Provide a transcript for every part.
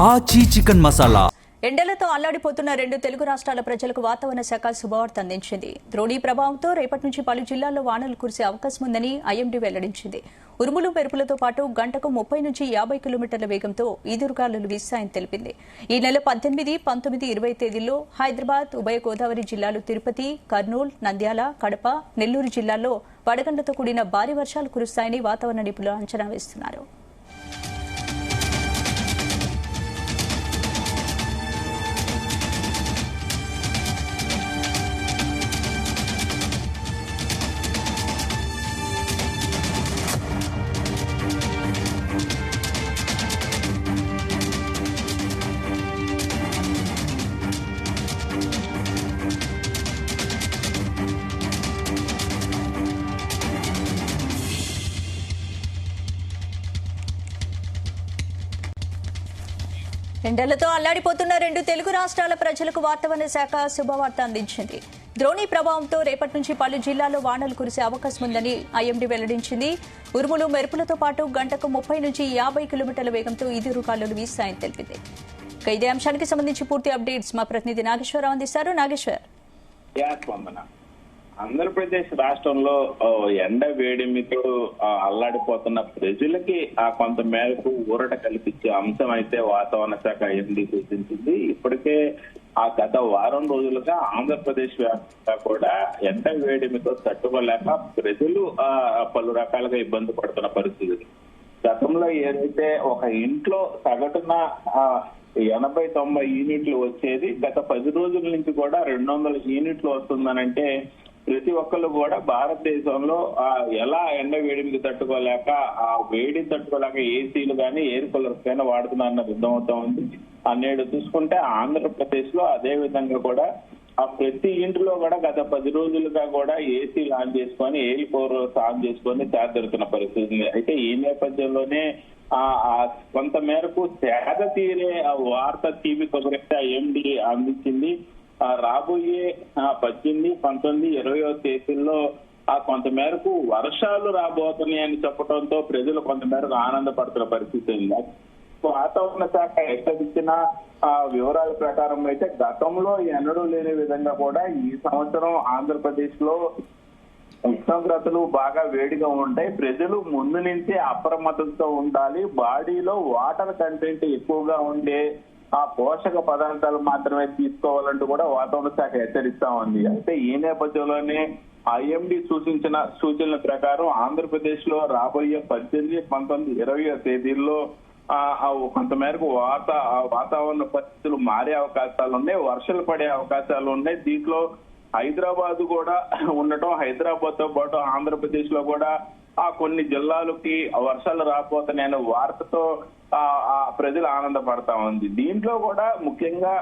ఆచి చికెన్ మసాలా. ఎండలతో అల్లాడిపోతున్న రెండు తెలుగు రాష్ట్రాల ప్రజలకు వాతావరణ శాఖ శుభవార్త అందించింది. ద్రోణి ప్రభావంతో రేపటి నుంచి పలు జిల్లాల్లో వానలు కురిసే అవకాశం ఉందని ఐఎండీ వెల్లడించింది. ఉరుములు మెరుపులతో పాటు గంటకు 30 నుంచి 50 కిలోమీటర్ల వేగంతో ఈదురుగాలులు వీస్తాయని తెలిపింది. ఈ నెల 18, 19, 20 తేదీల్లో హైదరాబాద్, ఉభయ గోదావరి జిల్లాలు, తిరుపతి, కర్నూలు, నంద్యాల, కడప, నెల్లూరు జిల్లాల్లో వడగండ్లతో కూడిన భారీ వర్షాలు కురుస్తాయని వాతావరణ నిపుణులు అంచనా వేస్తున్నారు. ఎండలతో అల్లాడిపోతున్న రెండు తెలుగు రాష్ట్రాల ప్రజలకు వాతావరణ శాఖ శుభవార్త అందించింది. ద్రోణి ప్రభావంతో రేపటి నుంచి పలు జిల్లాల్లో వానలు కురిసే అవకాశం ఉందని ఐఎండీ వెల్లడించింది. ఉరుములు మెరుపులతో పాటు గంటకు 30 నుంచి 50 కిలోమీటర్ల వేగంతో ఈదురుగాలులు వీస్తాయని తెలిపింది. ఇదే అంశానికి సంబంధించి పూర్తి అప్డేట్స్ మా ప్రతినిధి నాగేశ్వరరావు అందిస్తారు. నాగేశ్వర్, ఆంధ్రప్రదేశ్ రాష్ట్రంలో ఎండ వేడిమితో అల్లాడిపోతున్న ప్రజలకి కొంత మేరకు ఊరట కల్పించే అంశం అయితే వాతావరణ శాఖ ఐఎండీ సూచించింది. ఇప్పటికే గత వారం రోజులుగా ఆంధ్రప్రదేశ్ వ్యాప్తంగా కూడా ఎండ వేడిమితో తట్టుకోలేక ప్రజలు పలు రకాలుగా ఇబ్బంది పడుతున్న పరిస్థితి. గతంలో ఏదైతే ఒక ఇంట్లో సగటున 80-90 యూనిట్లు వచ్చేది, గత 10 రోజుల నుంచి కూడా 200 యూనిట్లు వస్తుందనంటే ప్రతి ఒక్కళ్ళు కూడా భారతదేశంలో ఎలా ఎండ వేడికి తట్టుకోలేక వేడి తట్టుకోలేక ఏసీలు కానీ ఎయిర్ కూలర్స్ కానీ వాడుతున్నారన్న అర్థమవుతా ఉంది. నేడు చూసుకుంటే ఆంధ్రప్రదేశ్ లో అదే విధంగా కూడా ప్రతి ఇంటిలో కూడా గత 10 రోజులుగా కూడా ఏసీలు ఆన్ చేసుకొని ఎయిర్ కూలర్స్ ఆన్ చేసుకొని చేరుతున్న పరిస్థితి. అయితే ఈ నేపథ్యంలోనే కొంత మేరకు సేద తీరే వార్త టీవీ కబురైతే ఐఎండీ అందించింది. రాబోయే 18, 19, 20 తేదీల్లో కొంత మేరకు వర్షాలు రాబోతున్నాయని చెప్పడంతో ప్రజలు కొంత మేరకు ఆనందపడుతున్న పరిస్థితి ఉంది. వాతావరణ శాఖ హెచ్చరించిన వివరాల ప్రకారం అయితే గతంలో ఎన్నడూ లేని విధంగా కూడా ఈ సంవత్సరం ఆంధ్రప్రదేశ్ లో ఉష్ణోగ్రతలు బాగా వేడిగా ఉంటాయి. ప్రజలు ముందు నుంచే అప్రమత్తతో ఉండాలి. బాడీలో వాటర్ కంటెంట్ ఎక్కువగా ఉండే పోషక పదార్థాలు మాత్రమే తీసుకోవాలంటూ కూడా వాతావరణ శాఖ హెచ్చరిస్తా ఉంది. అయితే ఈ నేపథ్యంలోనే ఐఎండీ సూచించిన సూచనల ప్రకారం ఆంధ్రప్రదేశ్ లో రాబోయే 18, 19, 20 తేదీల్లో కొంత మేరకు వాతావరణ పరిస్థితులు మారే అవకాశాలు ఉన్నాయి, వర్షాలు పడే అవకాశాలు ఉన్నాయి. దీంట్లో హైదరాబాద్ కూడా ఉండటం, హైదరాబాద్ తో పాటు ఆంధ్రప్రదేశ్ లో కూడా కొన్ని జిల్లాలకి వర్షాలు రాబోతున్నాయనే వార్తతో ప్రజలు ఆనందపడతా ఉంది. దీంట్లో కూడా ముఖ్యంగా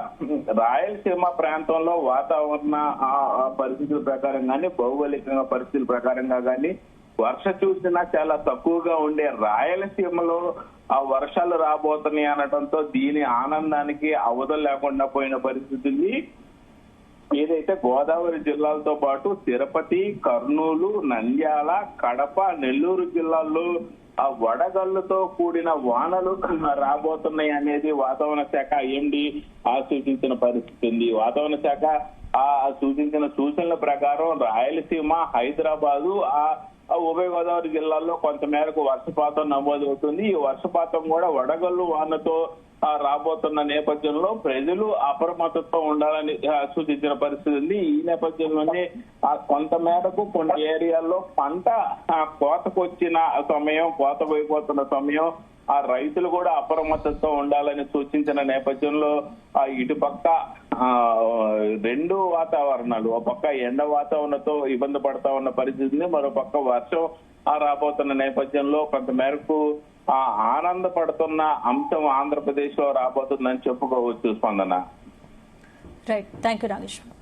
రాయలసీమ ప్రాంతంలో వాతావరణ పరిస్థితుల ప్రకారం కానీ, భౌగోళికంగా పరిస్థితుల ప్రకారంగా కానీ వర్ష సూచన చాలా తక్కువగా ఉండే రాయలసీమలో వర్షాలు రాబోతున్నాయి అనడంతో దీని ఆనందానికి అవధులు లేకుండా పోయిన పరిస్థితి ఉంది. ఏదైతే గోదావరి జిల్లాలతో పాటు తిరుపతి, కర్నూలు, నంద్యాల, కడప, నెల్లూరు జిల్లాల్లో వడగళ్లతో కూడిన వానలు రాబోతున్నాయి అనేది వాతావరణ శాఖ ఐఎండీ సూచించిన పరిస్థితి ఉంది. వాతావరణ శాఖ సూచించిన సూచనల ప్రకారం రాయలసీమ, హైదరాబాదు, ఉభయ గోదావరి జిల్లాల్లో కొంత మేరకు వర్షపాతం నమోదవుతుంది. ఈ వర్షపాతం కూడా వడగళ్లు వానతో రాబోతున్న నేపథ్యంలో ప్రజలు అప్రమత్తతో ఉండాలని సూచించిన పరిస్థితి ఉంది. ఈ నేపథ్యంలోనే కొంత మేరకు కొన్ని ఏరియాల్లో పంట కోతకొచ్చిన సమయం, కోతపోయిపోతున్న సమయం, రైతులు కూడా అప్రమత్తతో ఉండాలని సూచించిన నేపథ్యంలో ఇటుపక్క రెండు వాతావరణాలు, ఒక పక్క ఎండ వాతావరణంతో ఇబ్బంది పడతా ఉన్న పరిస్థితిని, మరో పక్క వర్షం రాబోతున్న నేపథ్యంలో కొంత మేరకు ఆనందపడుతున్న అంశం ఆంధ్రప్రదేశ్ లో రాబోతుందని చెప్పుకోవచ్చు. స్పందన. Right, thank you Nageshwar.